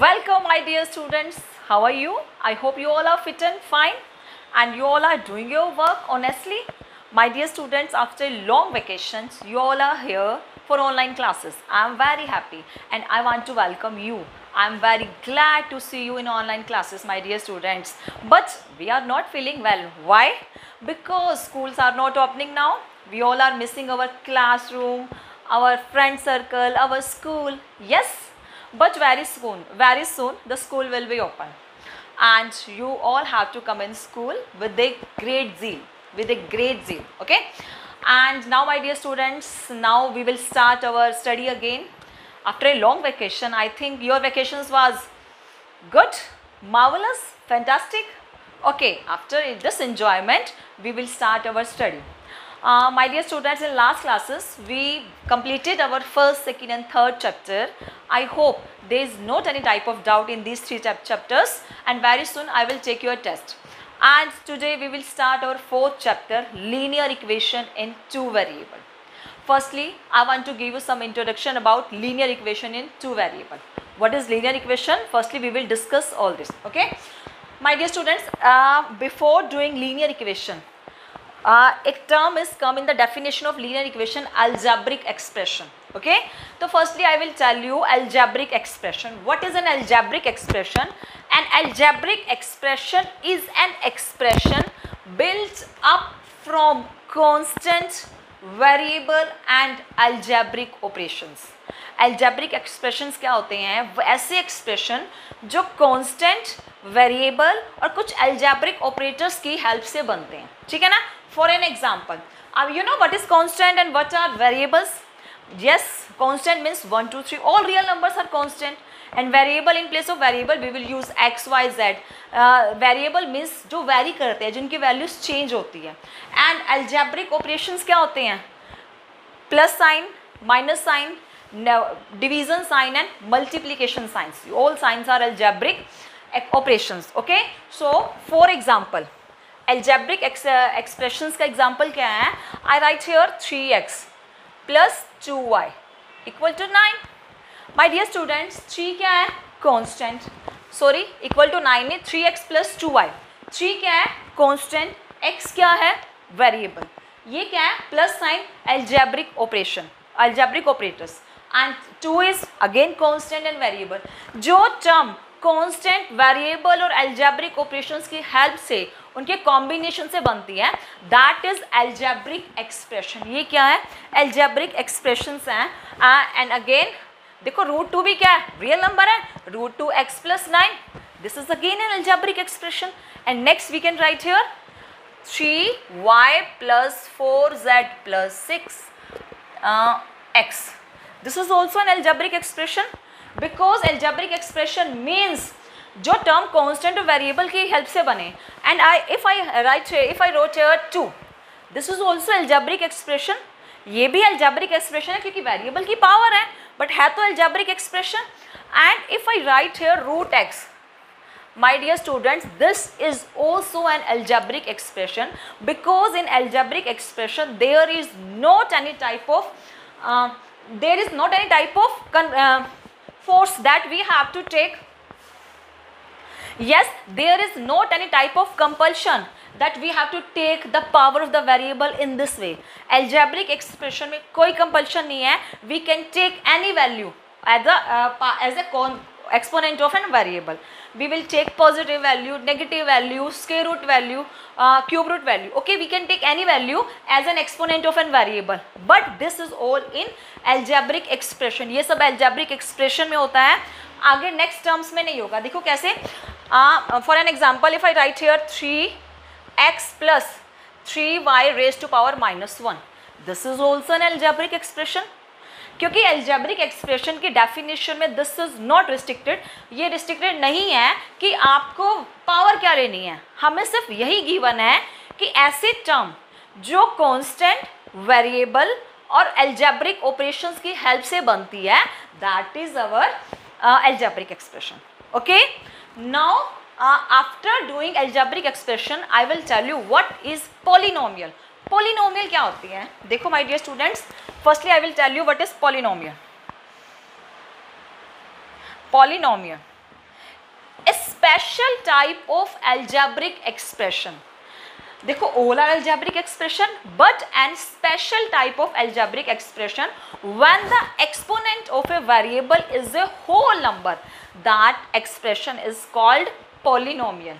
Welcome, my dear students. How are you? I hope you all are fit and fine and you all are doing your work honestly. My dear students, after long vacations, you all are here for online classes. I am very happy and I want to welcome you. I am very glad to see you in online classes, my dear students. But we are not feeling well. Why? Because schools are not opening now. We all are missing our classroom, our friend circle, our school. Yes. But very soon the school will be open and you all have to come in school with a great zeal, okay? And now, my dear students, now we will start our study again after a long vacation. I think your vacations was good, marvelous, fantastic. Okay, after this enjoyment we will start our study. My dear students, in last classes we completed our first, second and third chapter. I hope there is not any type of doubt in these three chapters, and very soon I will take your test. And today we will start our fourth chapter, linear equation in two variable. Firstly, I want to give you some introduction about linear equation in two variable. What is linear equation? Firstly, we will discuss all this. Okay, my dear students, before doing linear equation, a term is come in the definition of linear equation, algebraic expression. Okay, so firstly I will tell you algebraic expression. What is an algebraic expression? An algebraic expression is an expression built up from constant, variable and algebraic operations. algebraic expressions क्या होते हैं? वो ऐसे expression जो constant, variable और कुछ algebraic operators की help से बनते हैं, ठीक है ना? For an example, you know what is constant and what are variables? Yes, constant means 1, 2, 3. All real numbers are constant. And variable, in place of variable we will use x, y, z. Variable means जो vary करते हैं, जिनकी values change होती है. And algebraic operations क्या होते हैं? Plus sign, minus sign, division sign and multiplication signs. All signs are algebraic operations. Okay. So for example, algebraic expressions का example क्या है? I write here 3x plus 2y equal to 9. My dear students, 3 क्या है? Constant. Sorry, equal to 9 है 3x plus 2y. 3 क्या है? Constant. x क्या है? Variable. ये क्या है? Plus sign, algebraic operation, algebraic operators. And 2 is again constant and variable. जो term constant, variable और algebraic operations की help से, उनके combination से बनती है, that is algebraic expression. ये क्या है? algebraic expressions हैं. And again देखो √2 भी क्या है? real number है. √2 x plus 9. This is again an algebraic expression. And next we can write here 3y plus 4z plus 6 x. This is also an algebraic expression. Because algebraic expression means जो term constant और variable की help से बने. And if I wrote here 2, this is also algebraic expression. ये भी algebraic expression है क्योंकि variable की power है, but है तो algebraic expression. And if I write here √x, my dear students, this is also an algebraic expression, because in algebraic expression there is not any type of force that we have to take. Yes, there is not any type of compulsion that we have to take the power of the variable in this way. Algebraic expression में कोई compulsion नहीं है. We can take any value as a exponent of a variable. We will take positive value, negative value, square root value, cube root value. Okay, we can take any value as an exponent of a variable. But this is all in algebraic expression. ये सब algebraic expression में होता है. आगे next terms में नहीं होगा. देखो कैसे? For an example, if I write here 3x plus 3y raised to power minus 1. This is also an algebraic expression. क्योंकि algebraic expression की definition में this is not restricted. ये restricted नहीं है कि आपको power क्या लेनी है. हमें सिर्फ यही given है कि ऐसे term जो constant, variable और algebraic operations की help से बनती है, that is our algebraic expression. Okay. Now after doing algebraic expression, I will tell you what is polynomial. Polynomial क्या होती है? देखो my dear students, firstly I will tell you what is polynomial. Polynomial special type of algebraic expression. देखो all are algebraic expression but an special type of algebraic expression when the exponent of a variable is a whole number, that expression is called polynomial.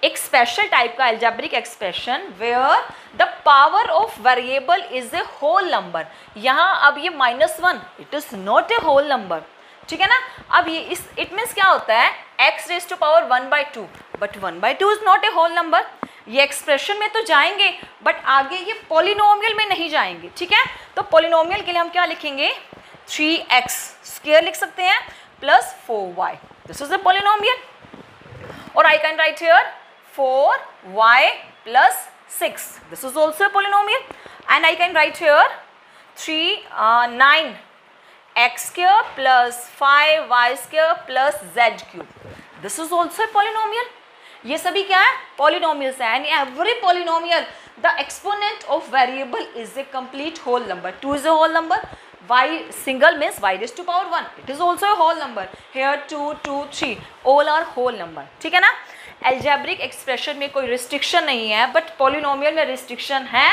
एक special type का algebraic expression where the power of variable is a whole number. यहाँ अब ये -1 it is not a whole number. ठीक है ना. अब ये इस it means क्या होता है, x raised to power 1/2 but 1/2 is not a whole number. ये एक्सप्रेशन में तो जाएंगे बट आगे ये पॉलिनोमियल में नहीं जाएंगे. ठीक है. तो पॉलिनोमियल के लिए हम क्या लिखेंगे, 3x स्क्वायर लिख सकते हैं plus 4y. This is a polynomial. और I can write here 4y plus 6. This is also a polynomial. And I can write here 9x square plus 5y square plus z cube. This is also a polynomial. ये सभी क्या है, polynomials है. And every polynomial the exponent of variable is a complete whole number. 2 is a whole number. y single means y raised to power 1, it is also a whole number. Here 2 2 3 all are whole number. ठीक है ना. Algebraic expression में कोई restriction नहीं है but polynomial में restriction है.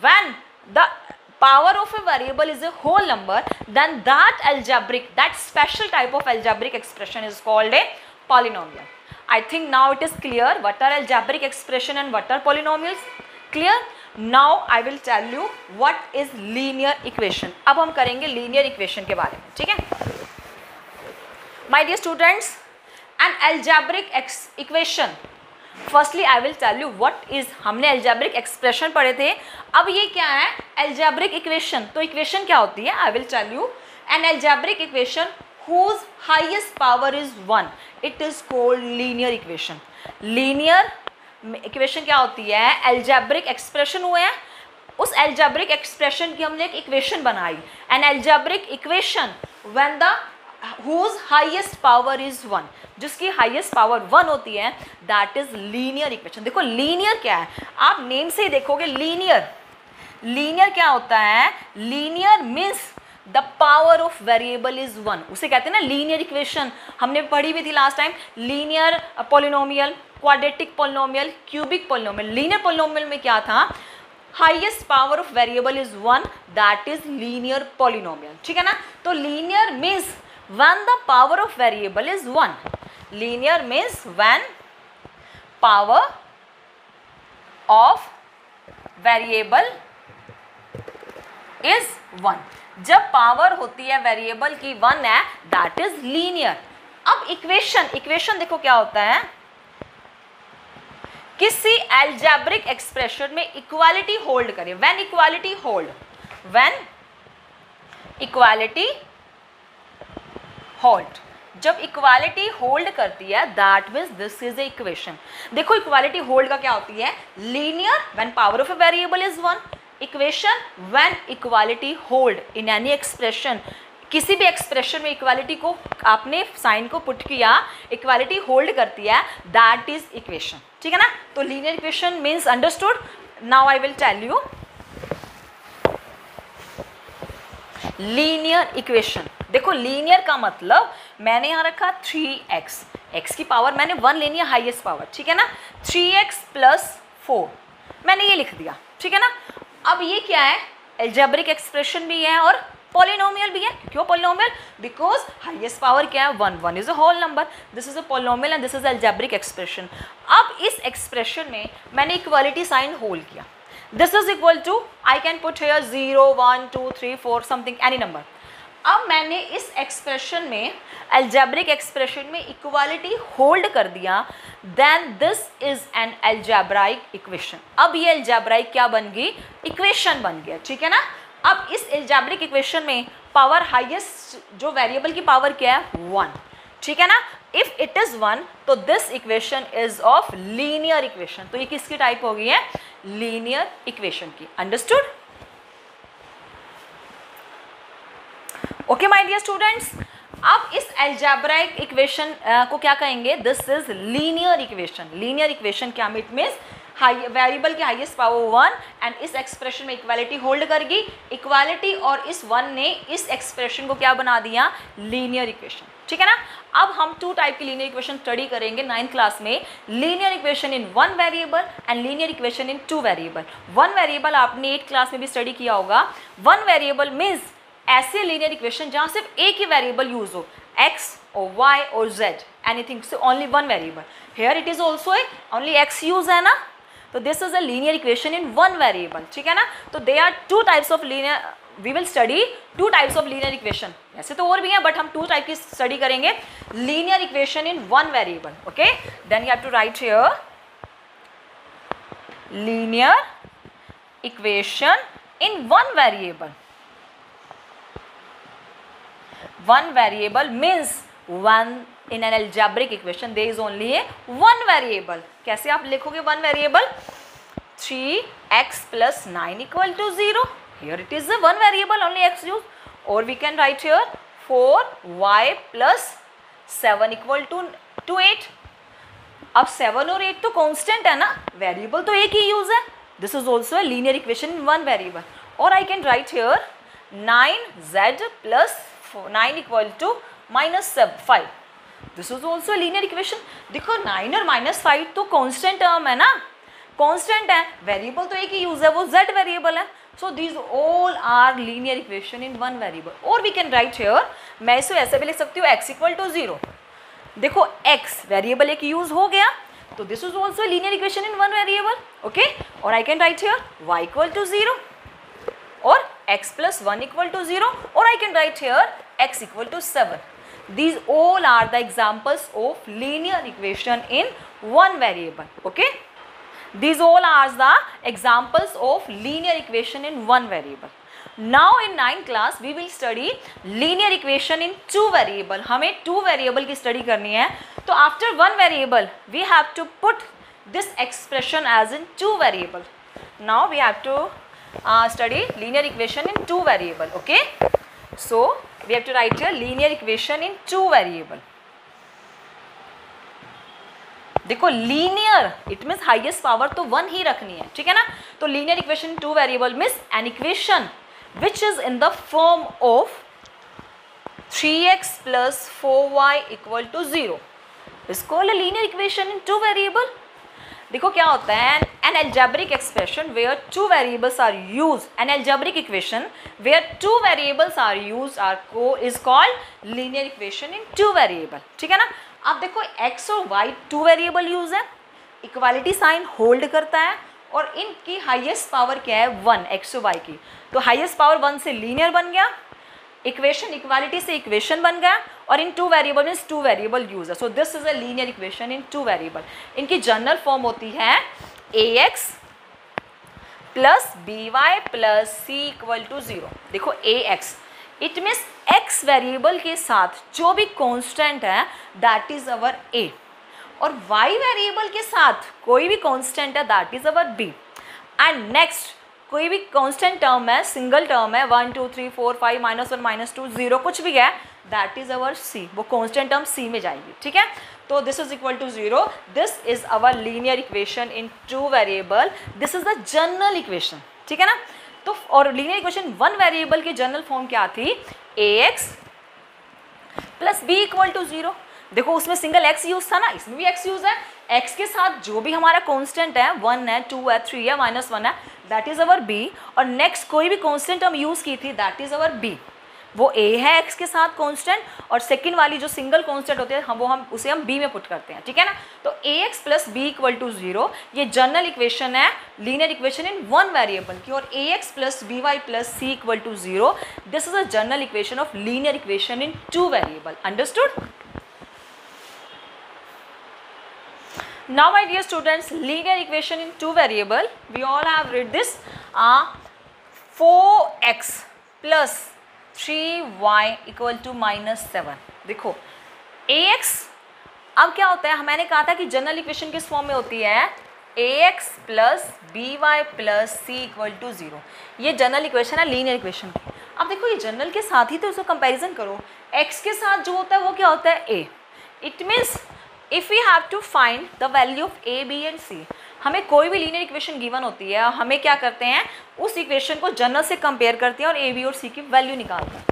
When the power of a variable is a whole number, then that special type of algebraic expression is called a polynomial. I think now it is clear what are algebraic expression and what are polynomials. Clear? Now I will tell you what is linear equation. अब हम करेंगे linear equation के बारे में. ठीक है. My dear students, an algebraic equation. Firstly I will tell you what is, हमने algebraic expression पढ़े थे. अब ये क्या है, algebraic equation. तो equation क्या होती है, I will tell you. An algebraic equation whose highest power is 1, it is called linear equation. Linear equation क्या होती है, algebraic expression हुए हैं, उस algebraic expression की हमने एक equation बनाई. An algebraic equation when the whose highest power is 1, जिसकी highest power 1 होती है, that is linear equation. देखो linear क्या है, आप नेम से ही देखोगे. linear क्या होता है, linear means the power of variable is 1. उसे कहते हैं ना लीनियर इक्वेशन. हमने पढ़ी भी थी last time. Linear polynomial, quadratic polynomial, cubic polynomial. Linear polynomial में क्या था, highest power of variable is 1, that is linear polynomial. ठीक है ना. तो linear means when the power of variable is 1. Linear means when power of variable is 1. जब power होती है वेरिएबल की 1 है, दैट इज लीनियर. अब इक्वेशन देखो क्या होता है, किसी एल्जेब्रिक एक्सप्रेशन में इक्वालिटी होल्ड करे. व्हेन इक्वालिटी होल्ड, जब इक्वालिटी होल्ड करती है, that means this is a equation. देखो इक्वालिटी होल्ड का क्या होती है, linear when power of a variable is 1. Equation when equality hold in any expression. किसी भी एक्सप्रेशन में इक्वालिटी को आपने साइन को पुट किया, इक्वालिटी होल्ड करती है, दैट इज इक्वेशन. ठीक है ना. तो linear equation means understood. Now I will tell you linear equation. देखो लीनियर का मतलब मैंने यहाँ रखा 3x, x की पावर मैंने 1 लेनी है हाईएस्ट पावर. ठीक है ना. 3x प्लस 4 मैंने ये लिख दिया. ठीक है ना. अब ये क्या है, एल्जेब्रिक एक्सप्रेशन भी है और पॉलिनोमियल भी है. क्यों पॉलिनोमियल, बिकॉज हाईएस्ट पावर क्या है, 1 is a whole number. This is a polynomial and this is algebraic expression. अब इस एक्सप्रेशन में मैंने इक्वालिटी साइन होल्ड किया. This is equal to, I can put here 0 1 2 3 4 something any number. अब मैंने इस एक्सप्रेशन में, एल्जेब्रिक एक्सप्रेशन में इक्वालिटी होल्ड कर दिया, then this is an algebraic equation. अब ये एल्जेब्राइक क्या बन गई, इक्वेशन बन गया. ठीक है ना. अब इस एल्जेब्रिक इक्वेशन में पावर हाईएस्ट जो वेरिएबल की पावर क्या है, 1. ठीक है ना. इफ इट इज 1 तो this equation is of linear equation. तो ये किसकी टाइप हो गई है, लीनियर इक्वेशन की. Understood. Okay my dear students. अब इस एल्जेब्राइक इक्वेशन को क्या कहेंगे, this is linear equation. Linear equation क्या, इट मीन्स वेरिएबल की हाईएस्ट पावर 1 एंड इस एक्सप्रेशन में इक्वालिटी होल्ड करेगी. इक्वालिटी और इस 1 ने इस एक्सप्रेशन को क्या बना दिया, लीनियर इक्वेशन. ठीक है ना। अब हम टू टाइप की लीनियर इक्वेशन स्टडी करेंगे 9th क्लास में, linear equation in one variable and linear equation in two variable. One variable आपने 8th क्लास में भी स्टडी किया होगा। वन वेरिएबल मीन्स ऐसे लीनियर इक्वेशन जहाँ सिर्फ एक ही वेरिएबल यूज हो, x और y और z, anything, so only one variable. Here it is also only x use है ना, तो this is a linear equation in one variable, ठीक है ना। तो there are two types of linear, we will study two types of linear equation. ऐसे तो और भी हैं बट हम टू टाइप की स्टडी करेंगे, linear equation in one variable. Okay, then you have to write here linear equation in one variable. One variable means one in an algebraic equation there is only a one variable। कैसे आप लिखोगे one variable? 3x plus 9 equal to 0, here it is a one variable only x used, or we can write here 4y plus 7 equal to 8। अब 7 और 8 तो constant है ना, variable तो एक ही यूज है। This is also a linear equation in one variable, or I can write here 9z plus 9 equal to minus 5। This is also linear equation. देखो 9 और -5 तो कांस्टेंट टर्म है ना, कांस्टेंट है, वेरिएबल तो एक ही यूज है, वो z वेरिएबल है। So these all are linear equation in one variable. और वी कैन राइट हियर, मैं इसे ऐसे भी लिख सकती हूँ x इक्वल टू 0। देखो x वेरिएबल एक यूज हो गया, तो this is also linear equation in one variable. Okay, और I can write here y equal to 0 और x plus 1 equal to 0, or I can write here x equal to 7. These all are the examples of linear equation in one variable. Okay, these all are the examples of linear equation in one variable. Now in 9th class we will study linear equation in two variable. हमें two variable की study करनी है, तो after one variable we have to put this expression as in two variable. Now we have to study linear equation in two variable. Okay, so we have to write here linear equation in two variable. देखो linear it means highest power तो one ही रखनी है, ठीक है ना। तो linear equation in two variable means an equation which is in the form of 3x plus 4y equal to 0 is called a linear equation in two variable. देखो क्या होता है, an algebraic expression where two variables are used, an algebraic equation where two variables are used is called linear equation in two variable, ठीक है ना। अब देखो x और y टू वेरिएबल यूज है, इक्वालिटी साइन होल्ड करता है, और इनकी हाईएस्ट पावर क्या है 1, x और y की, तो हाईएस्ट पावर 1 से लीनियर बन गया, इक्वेशन इक्वालिटी से इक्वेशन बन गया, और in two variable means two variable use है। So this is a linear equation in two variable. इनकी जनरल फॉर्म होती है ax plus by plus c equal to 0। देखो ax इट मीन्स x वेरिएबल के साथ जो भी कांस्टेंट है दैट इज अवर a, और y वेरिएबल के साथ कोई भी कांस्टेंट है that is our b। And next कोई भी कांस्टेंट टर्म है, सिंगल टर्म है 1 2 3 4 5 -1 -2 0 कुछ भी है दैट इज अवर c, वो कांस्टेंट टर्म c में जाएगी, ठीक है। तो this is equal to 0, this is our linear equation in two variable, this is the general equation, ठीक है ना। तो और लीनियर इक्वेशन वन वेरिएबल की जनरल फॉर्म क्या थी, ax plus b equal to 0। देखो उसमें सिंगल x यूज था ना, इसमें भी x यूज है, x के साथ जो भी हमारा कांस्टेंट है 1 है 2 है 3 है -1 है दैट इज अवर b, और नेक्स्ट कोई भी कांस्टेंट हम यूज की थी दैट इज अवर b, वो a है x के साथ कांस्टेंट, और सेकंड वाली जो सिंगल कांस्टेंट होते हैं हम उसे हम b में पुट करते हैं, ठीक है ना। तो ax plus b equal to 0 ये जनरल इक्वेशन है linear equation in one variable की, और ax plus by plus c equal to 0 this is a general equation of linear equation in two variable. Understood? Now my dear students, linear equation in two variable, we all have read this, 4x plus 3y equal to -7। देखो ax अब क्या होता है, मैंने कहा था कि general equation किस फॉर्म में होती है, ax plus by plus c equal to 0, ये जनरल इक्वेशन है लीनियर इक्वेशन की। अब देखो ये जनरल के साथ ही तो इसको कंपैरिजन करो, x के साथ जो होता है वो क्या होता है a, it means if we have to find the value of a b and c, हमें कोई भी लीनियर इक्वेशन गिवन होती है, हमें क्या करते हैं उस इक्वेशन को जनरल से कंपेयर करते हैं और a b और c की वैल्यू निकालते हैं।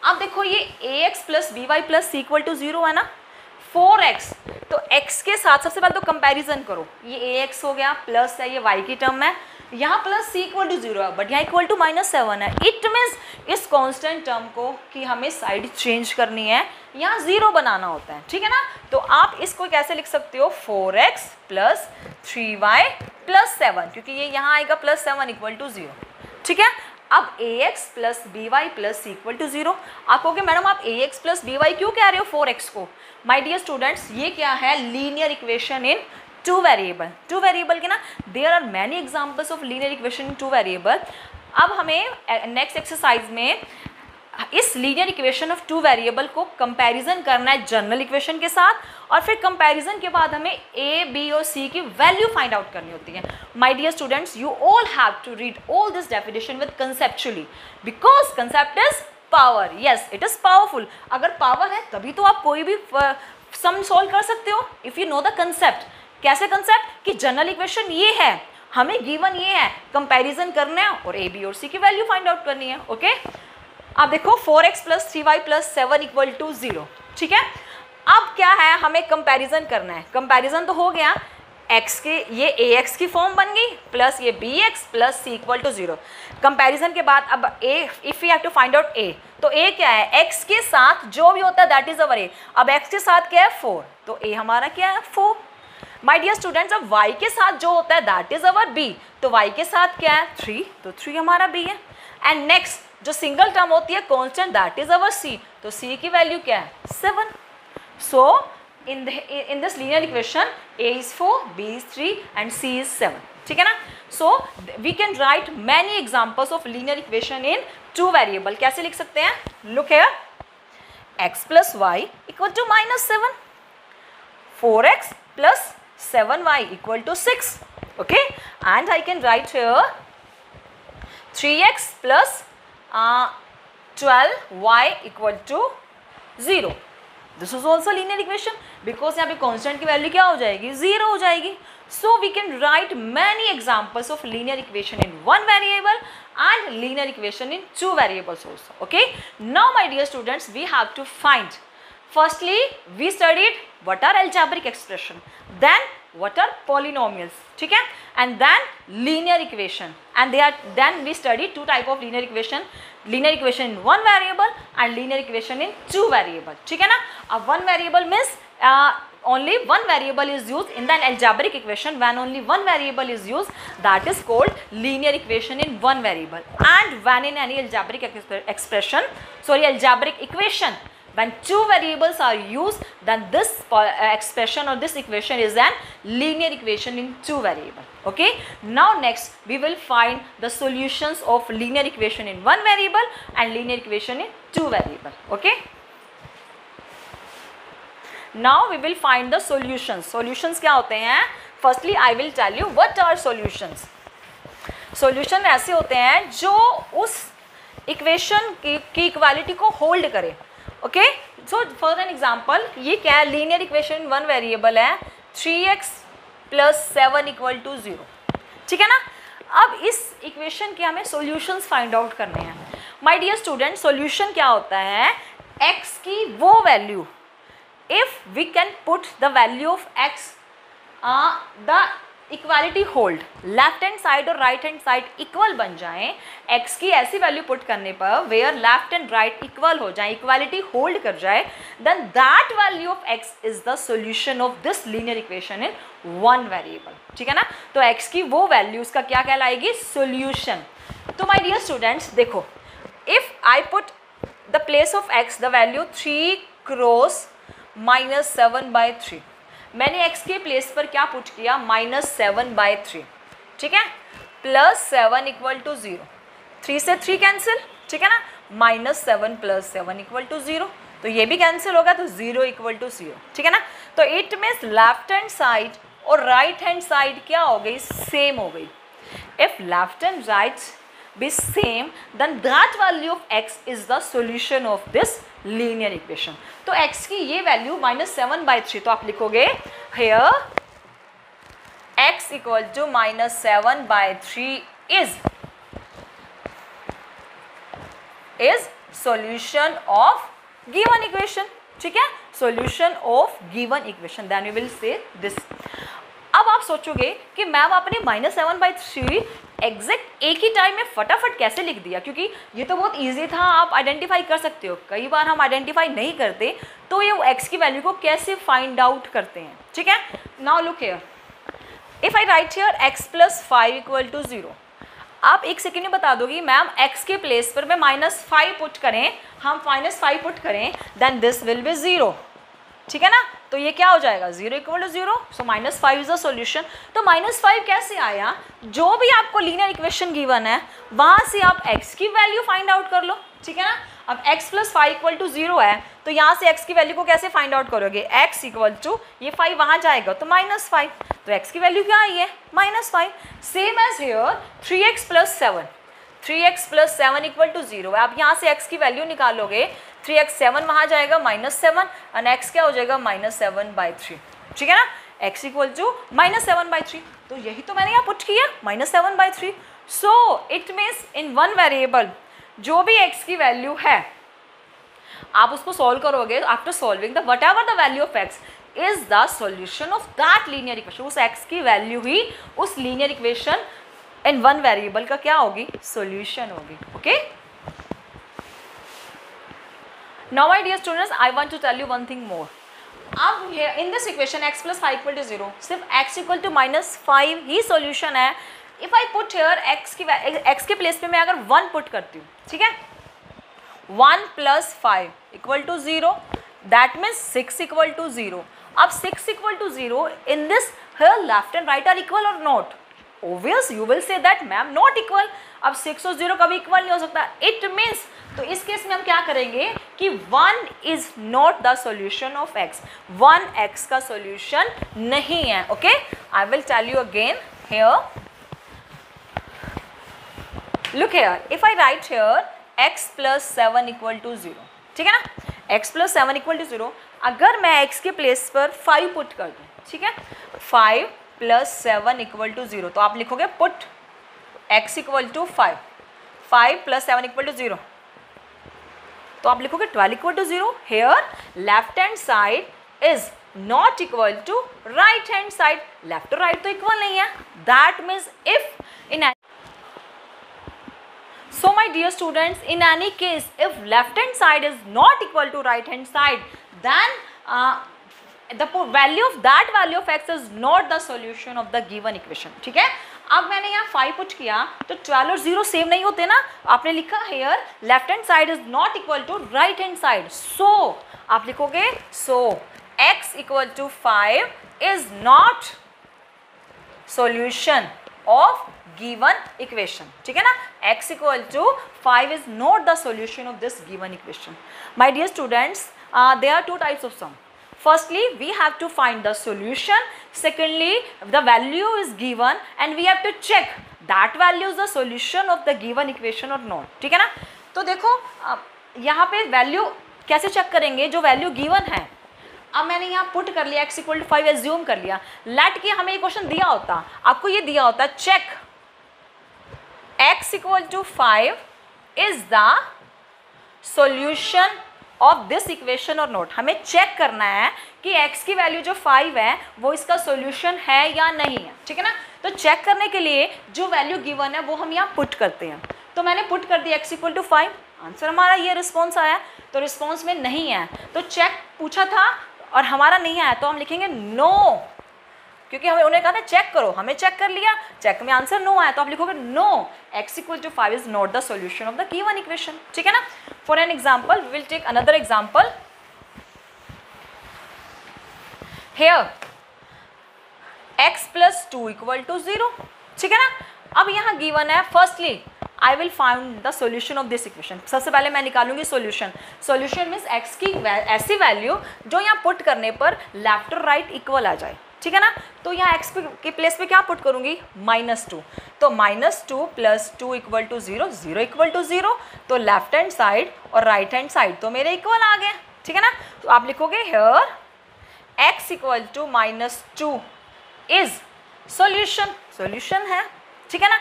अब देखो ये ax plus B Y plus C equal to 0 है ना, 4x, तो x के साथ सबसे पहले तो कंपैरिजन करो, ये ax हो गया प्लस है ये y की टर्म है, यहाँ प्लस c इक्वल टू 0 है बट यहाँ इक्वल टू -7 है। इट मीन्स इस कांस्टेंट टर्म को कि हमें साइड चेंज करनी है, यहाँ 0 बनाना होता है, ठीक है ना। तो आप इसको कैसे लिख सकते हो, 4x प्लस 3y प्लस 7, क्योंकि ये यहाँ आएगा प्लस 7 इक्वल टू 0, ठीक है। अब ax plus B Y plus C equal to 0। आप कहोगे मैडम आप ax प्लस बी वाई क्यों कह रहे हो 4x को। माय डियर स्टूडेंट्स, ये क्या है, linear equation in two variable के ना, there are many examples of linear equation in two variable. अब हमें नेक्स्ट एक्सरसाइज में इस linear equation of two variable को कंपैरिजन करना है जनरल इक्वेशन के साथ, और फिर कंपैरिजन के बाद हमें a, b और c की वैल्यू फाइंड आउट करनी होती है। My dear students, you all have to read all this definition with conceptually, because concept is power. Yes, it is powerful. अगर पावर है तभी तो आप कोई भी सम सॉल्व कर सकते हो, if you know the concept. कैसे कंसेप्ट, कि जनरल इक्वेशन ये है, हमें गिवन ये है, कंपैरिजन करना है और a, b और c की वैल्यू फाइंड आउट करनी है। ओके, अब देखो 4x plus 3y plus 7 equal to 0, ठीक है। अब क्या है, हमें कंपैरिजन करना है। कंपैरिजन तो हो गया, x के ये ax की फॉर्म बन गई प्लस ये bx plus c equal to 0। Comparison के बाद अब a, if you have to find out a, तो a क्या है, x के साथ जो भी होता है दैट इज अवर a। अब x के साथ क्या है 4, तो a हमारा क्या है 4। माय डियर स्टूडेंट्स, अब y के साथ जो होता है दैट इज अवर b, तो y के साथ क्या है 3, तो 3 हमारा b है। एंड नेक्स्ट जो सिंगल टर्म होती है constant that is our c, तो c की वैल्यू क्या है 7। सो in this linear equation a is 4, b is 3 and c is 7, ठीक है ना। so we can write many examples of linear equation in two variable। कैसे लिख सकते हैं, look here, x plus y equal to -7, 4x plus 7y equal to 6, okay, and I can write here 3x plus 12y equal to 0। This is also linear equation, because यहाँ पे constant की value क्या हो जाएगी 0 हो जाएगी। So we can write many examples of linear equation in one variable and linear equation in two variables also. Okay, now my dear students, we have to find, firstly we studied what are algebraic expression, then what are polynomials, ठीक है, and then linear equation, and then we studied two type of linear equation in one variable and linear equation in two variable, ठीक है ना। अब one variable means only one variable is used in the algebraic equation, when only one variable is used that is called linear equation in one variable, and when in any algebraic algebraic equation when two variables are used, then this expression or this equation is an linear equation in two variable. Okay, now next we will find the solutions of linear equation in one variable and linear equation in two variable. Okay, now we will find the solutions. Solutions क्या होते हैं, firstly I will tell you what are solutions. Solution ऐसे होते हैं जो उस equation की equality को होल्ड करे। Okay, so for an example, ये क्या है, लीनियर इक्वेशन वन वेरिएबल है 3x प्लस 7 इक्वल टू 0, ठीक है ना। अब इस इक्वेशन के हमें सॉल्यूशंस फाइंड आउट करने हैं। माय डियर स्टूडेंट, सॉल्यूशन क्या होता है, x की वो value, if we can put the value of x the equality hold, left hand side और राइट हैंड साइड इक्वल बन जाएं, x की ऐसी वैल्यू पुट करने पर where left and right equal हो जाए, इक्वालिटी होल्ड कर जाए, then that value of x is the solution of this linear equation in one variable, ठीक है ना। तो x की वो वैल्यू उसका क्या कहलाएगी, सॉल्यूशन। तो माय डियर स्टूडेंट्स देखो, if I put the place of x the value 3 cross -7/3, मैंने x के प्लेस पर क्या पुट किया, -7/3, ठीक है, प्लस 7 इक्वल टू 0, 3 से 3 कैंसिल, ठीक है ना, -7 प्लस 7 इक्वल टू 0, तो ये भी कैंसिल होगा, तो 0 इक्वल टू 0, ठीक है ना। तो it means left hand side और राइट हैंड साइड क्या हो गई, सेम हो गई। If left and right be same, then that value of x is the solution of this linear equation. तो x की ये वैल्यू -7/3, तो आप लिखोगे here x equal to -7/3 is solution of given equation, ठीक है, solution of given equation, then we will say this. अब आप सोचोगे कि मैम आपने -7/3 एग्जैक्ट एक ही टाइम में फटाफट कैसे लिख दिया, क्योंकि ये तो बहुत इजी था, आप आइडेंटिफाई कर सकते हो। कई बार हम आइडेंटिफाई नहीं करते तो ये x की वैल्यू को कैसे फाइंड आउट करते हैं, ठीक है। Now look here, if I write here x + 5 = 0, आप एक सेकेंड में बता दोगे मैम x के प्लेस पर मैं -5 पुट करें, हम -5 पुट करें, देन दिस विल बी 0, ठीक है ना। तो ये क्या हो जाएगा, 0 = 0, सो -5 इज द सॉल्यूशन। तो -5 कैसे आया, जो भी आपको लीनियर इक्वेशन गिवन है वहां से आप x की वैल्यू फाइंड आउट कर लो, ठीक है ना। अब x + 5 = 0 है, तो यहाँ से x की वैल्यू को कैसे फाइंड आउट करोगे, x = ये 5 वहाँ जाएगा तो -5, तो x की वैल्यू क्या आई है, -5। Same as here 3x + 7, 3x + 7 = 0 है। अब यहाँ से x की वैल्यू निकालोगे, 3x 7 वहाँ जाएगा -7 और x क्या हो जाएगा, -7/3, ठीक है ना, x = -7/3। तो यही तो मैंने यहाँ पुट किया, -7/3। So it means in one variable जो भी x की वैल्यू है आप उसको सॉल्व करोगे, after solving the whatever the value of x is the solution of that linear equation, उस x की वैल्यू ही उस linear equation in one variable का क्या होगी, सॉल्यूशन होगी, okay. Now my dear students, I want to tell you one thing more. अब in this equation x + 5 = 0, सिर्फ x = -5 ही सॉल्यूशन है। If I put here x के प्लेस पे मैं अगर 1 पुट करती हूँ, ठीक है, 1 + 5 = 0, दैट मीन्स 6 = 0। अब 6 = 0 in this here left and right are equal or not? Obvious, you will say that ma'am not equal. अब 6 और 0 कभी इक्वल नहीं हो सकता, इट मीन्स, तो इस केस में हम क्या करेंगे कि 1 is not the solution of x, 1 x का सॉल्यूशन नहीं है, okay. I will tell you again here, look here, if I write here x + 7 = 0, ठीक है ना, x + 7 = 0, अगर मैं x के प्लेस पर 5 पुट कर दूँ, ठीक है, 5 + 7 = 0, तो आप लिखोगे पुट x = 5, 5 + 7 = 0, तो आप लिखोगे 12 = 0। Here left hand side is not equal to right hand side, left और राइट तो इक्वल नहीं है, that means if in so my dear students, in any case if left hand side is not equal to right hand side, then the value of that value of x is not the solution of the given equation, ठीक है। अब मैंने यहाँ 5 put किया तो 12 और 0 same नहीं होते ना, आपने लिखा here left hand side is not equal to right hand side, so आप लिखोगे so x = 5 is not solution of given equation, ठीक है ना, x = 5 is not the solution of this given equation. My dear students, there are two types of sum. Firstly, we have to find the solution. Secondly, the value is given and we have to check that value is the solution of the given equation or not, ठीक है ना। तो देखो यहाँ पे value कैसे check करेंगे, जो वैल्यू गिवन है, अब मैंने यहाँ पुट कर लिया x = 5 एज्यूम कर लिया, लेट के हमें क्वेश्चन दिया होता, आपको ये दिया होता check x = 5 is the solution of this equation और नॉट। हमें चेक करना है कि x की वैल्यू जो 5 है वो इसका सॉल्यूशन है या नहीं है, ठीक है ना। तो चेक करने के लिए जो वैल्यू गिवन है वो हम यहाँ पुट करते हैं, तो मैंने पुट कर दिया x = 5, आंसर हमारा ये रिस्पॉन्स आया, तो रिस्पॉन्स में नहीं है, तो चेक पूछा था और हमारा नहीं आया तो हम लिखेंगे नो, क्योंकि हमें उन्हें कहा था चेक करो, हमें चेक कर लिया, चेक में आंसर नो आया तो आप लिखोगे no, x = 5 is not the solution of the given equation, ठीक है ना। For an example we will take another example here x + 2 = 0, ठीक है ना। अब यहाँ गिवन है, firstly I will find the solution of this equation, सबसे पहले मैं निकालूंगी सॉल्यूशन। सॉल्यूशन मीन्स x की ऐसी वैल्यू जो यहाँ पुट करने पर लेफ्ट और राइट इक्वल आ जाए, ठीक है ना। तो यहाँ x के प्लेस पे क्या पुट करूँगी, -2, तो -2 + 2 = 0, 0 = 0, तो लेफ्ट हैंड साइड और राइट हैंड साइड तो मेरे इक्वल आ गए, ठीक है ना। तो आप लिखोगे here x = -2 is solution, solution है, ठीक है ना।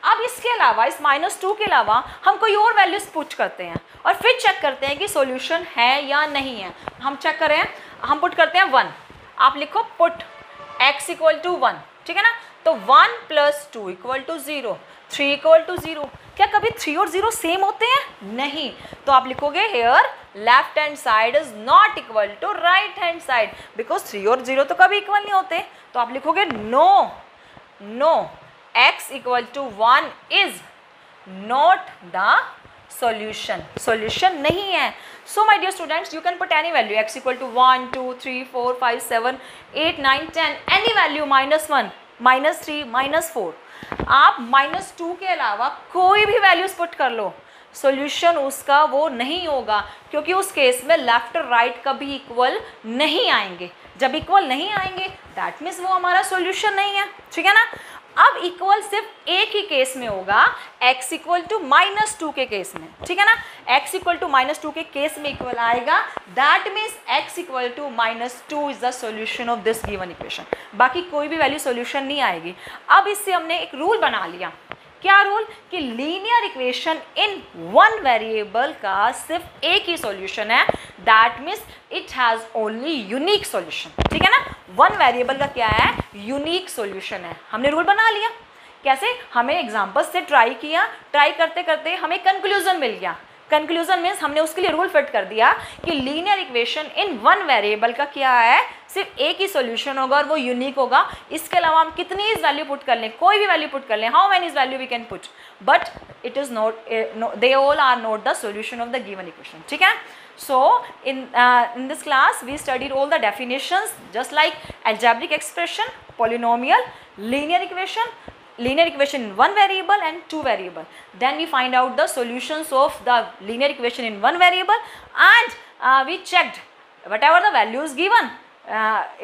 अब इसके अलावा, इस -2 के अलावा हम कोई और वैल्यूज पुट करते हैं और फिर चेक करते हैं कि सॉल्यूशन है या नहीं है। हम चेक करें, हम पुट करते हैं 1। आप लिखो पुट x = 1, ठीक है ना। तो 1 + 2 = 0, 3 = 0। क्या कभी 3 और 0 सेम होते हैं? नहीं। तो आप लिखोगे here left hand side is not equal to right hand side, because 3 और 0 तो कभी इक्वल नहीं होते। तो आप लिखोगे no x = 1 is not the solution नहीं है। So my dear students, you can put any value, x = 1, 2, 3, 4, 5, 7, 8, 9, 10, any value, -1, -3, -4। आप -2 के अलावा कोई भी वैल्यूज पुट कर लो, सॉल्यूशन उसका वो नहीं होगा, क्योंकि उस केस में लेफ्ट और राइट कभी इक्वल नहीं आएंगे। जब इक्वल नहीं आएंगे दैट मीन्स वो हमारा सॉल्यूशन नहीं है, ठीक है ना। अब इक्वल सिर्फ एक ही केस में होगा, x = -2 के केस में, ठीक है ना। x = -2 के केस में इक्वल आएगा, that means x = -2 is the solution of this given equation. बाकी कोई भी वैल्यू सॉल्यूशन नहीं आएगी। अब इससे हमने एक रूल बना लिया। क्या रूल? कि linear equation in one variable का सिर्फ एक ही सॉल्यूशन है, that means it has only unique solution, ठीक है ना। वन वेरिएबल का क्या है? यूनिक सॉल्यूशन है। हमने रूल बना लिया। कैसे? हमें एग्जांपल्स से ट्राई किया, ट्राई करते करते हमें कंक्लूजन मिल गया। कंक्लूजन मीन्स हमने उसके लिए रूल फिट कर दिया कि linear equation in one variable का क्या है? सिर्फ एक ही सॉल्यूशन होगा और वो यूनिक होगा। इसके अलावा हम कितनी वैल्यू पुट कर लें, कोई भी वैल्यू पुट कर लें, how many value we can put, but it is not, they all are not the solution of the given equation, ठीक है। So in this class we studied all the definitions, just like algebraic expression, polynomial, linear equation in one variable and two variable. Then we find out the solutions of the linear equation in one variable, and we checked whatever the values given,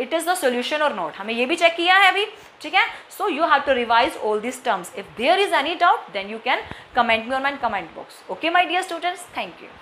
it is the solution or not. हमें ये भी check किया है अभी, ठीक है। So you have to revise all these terms. If there is any doubt, then you can comment me on my comment box. Okay, my dear students, thank you.